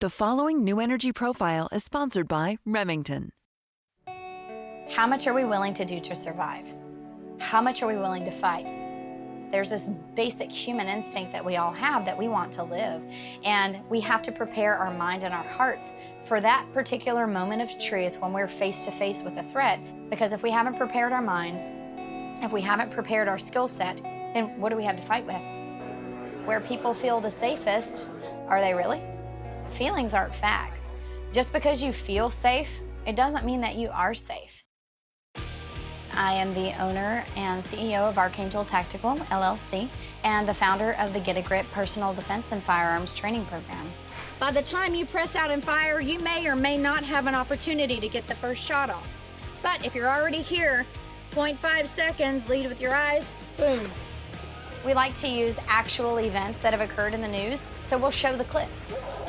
The following New Energy Profile is sponsored by Remington. How much are we willing to do to survive? How much are we willing to fight? There's this basic human instinct that we all have that we want to live. And we have to prepare our mind and our hearts for that particular moment of truth when we're face to face with a threat. Because if we haven't prepared our minds, if we haven't prepared our skill set, then what do we have to fight with? Where people feel the safest, are they really? Feelings aren't facts. Just because you feel safe, it doesn't mean that you are safe. I am the owner and CEO of Archangel Tactical, LLC, and the founder of the G.R.I.P Personal Defense and Firearms Training Program. By the time you press out and fire, you may or may not have an opportunity to get the first shot off. But if you're already here, 0.5 seconds, lead with your eyes, boom. We like to use actual events that have occurred in the news, so we'll show the clip.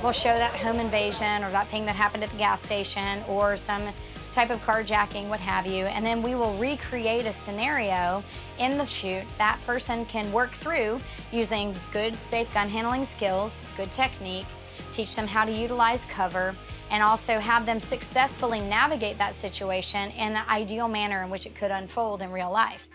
We'll show that home invasion or that thing that happened at the gas station or some type of carjacking, what have you, and then we will recreate a scenario in the shoot that person can work through using good, safe gun handling skills, good technique, teach them how to utilize cover, and also have them successfully navigate that situation in the ideal manner in which it could unfold in real life.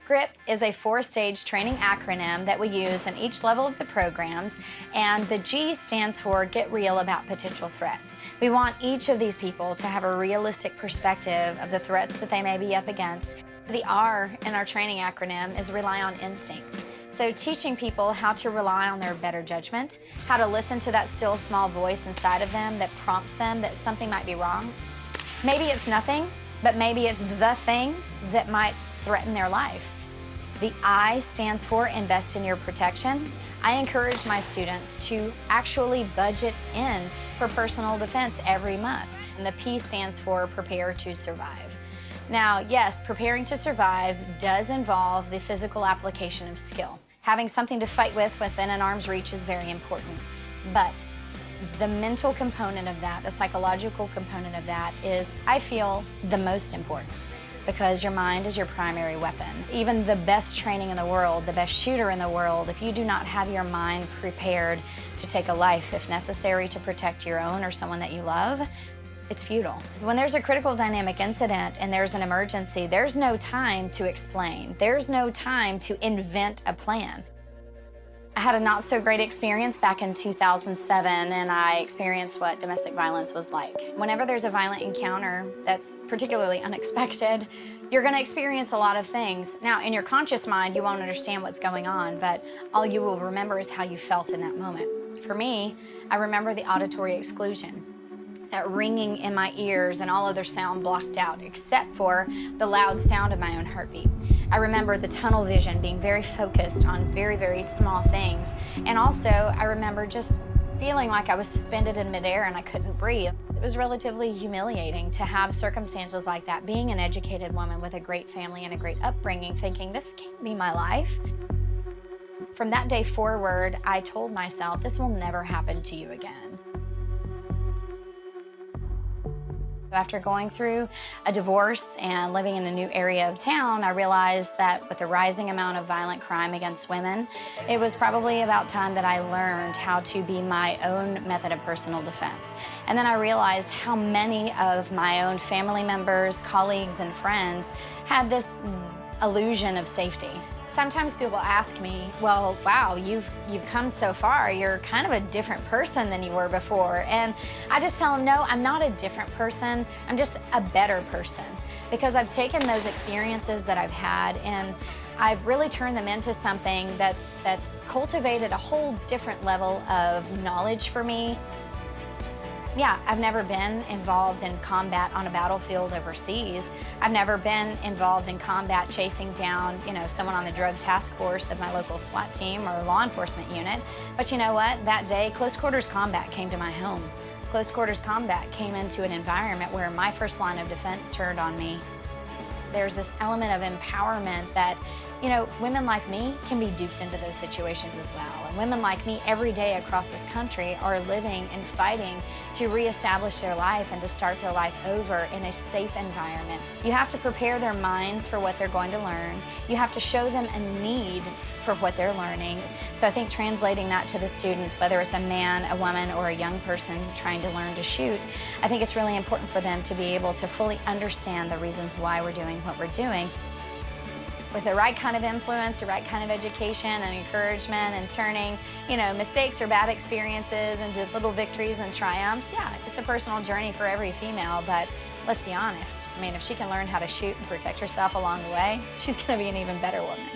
G.R.I.P is a 4-stage training acronym that we use in each level of the programs, and the G stands for Get Real About Potential Threats. We want each of these people to have a realistic perspective of the threats that they may be up against. The R in our training acronym is Rely on Instinct. So teaching people how to rely on their better judgment, how to listen to that still small voice inside of them that prompts them that something might be wrong. Maybe it's nothing, but maybe it's the thing that might threaten their life. The I stands for Invest in Your Protection. I encourage my students to actually budget in for personal defense every month. And the P stands for Prepare to Survive. Now, yes, preparing to survive does involve the physical application of skill. Having something to fight with within an arm's reach is very important. But the mental component of that, the psychological component of that is, I feel, the most important. Because your mind is your primary weapon. Even the best training in the world, the best shooter in the world, if you do not have your mind prepared to take a life, if necessary, to protect your own or someone that you love, it's futile. When there's a critical dynamic incident and there's an emergency, there's no time to explain. There's no time to invent a plan. I had a not so great experience back in 2007, and I experienced what domestic violence was like. Whenever there's a violent encounter that's particularly unexpected, you're gonna experience a lot of things. Now, in your conscious mind, you won't understand what's going on, but all you will remember is how you felt in that moment. For me, I remember the auditory exclusion, that ringing in my ears and all other sound blocked out, except for the loud sound of my own heartbeat. I remember the tunnel vision, being very focused on very, very small things. And also, I remember just feeling like I was suspended in midair and I couldn't breathe. It was relatively humiliating to have circumstances like that, being an educated woman with a great family and a great upbringing, thinking this can't be my life. From that day forward, I told myself, this will never happen to you again. After going through a divorce and living in a new area of town, I realized that with the rising amount of violent crime against women, it was probably about time that I learned how to be my own method of personal defense. And then I realized how many of my own family members, colleagues, and friends had this illusion of safety. Sometimes people ask me, well, wow, you've come so far. You're kind of a different person than you were before. And I just tell them, no, I'm not a different person. I'm just a better person. Because I've taken those experiences that I've had and I've really turned them into something that's cultivated a whole different level of knowledge for me. Yeah, I've never been involved in combat on a battlefield overseas. I've never been involved in combat chasing down, someone on the drug task force of my local SWAT team or law enforcement unit. But you know what? That day, close quarters combat came to my home. Close quarters combat came into an environment where my first line of defense turned on me. There's this element of empowerment that, women like me can be duped into those situations as well. And women like me every day across this country are living and fighting to reestablish their life and to start their life over in a safe environment. You have to prepare their minds for what they're going to learn. You have to show them a need for what they're learning. So I think translating that to the students, whether it's a man, a woman, or a young person trying to learn to shoot, I think it's really important for them to be able to fully understand the reasons why we're doing what we're doing. With the right kind of influence, the right kind of education and encouragement, and turning, mistakes or bad experiences into little victories and triumphs, yeah, it's a personal journey for every female, but let's be honest. I mean, if she can learn how to shoot and protect herself along the way, she's gonna be an even better woman.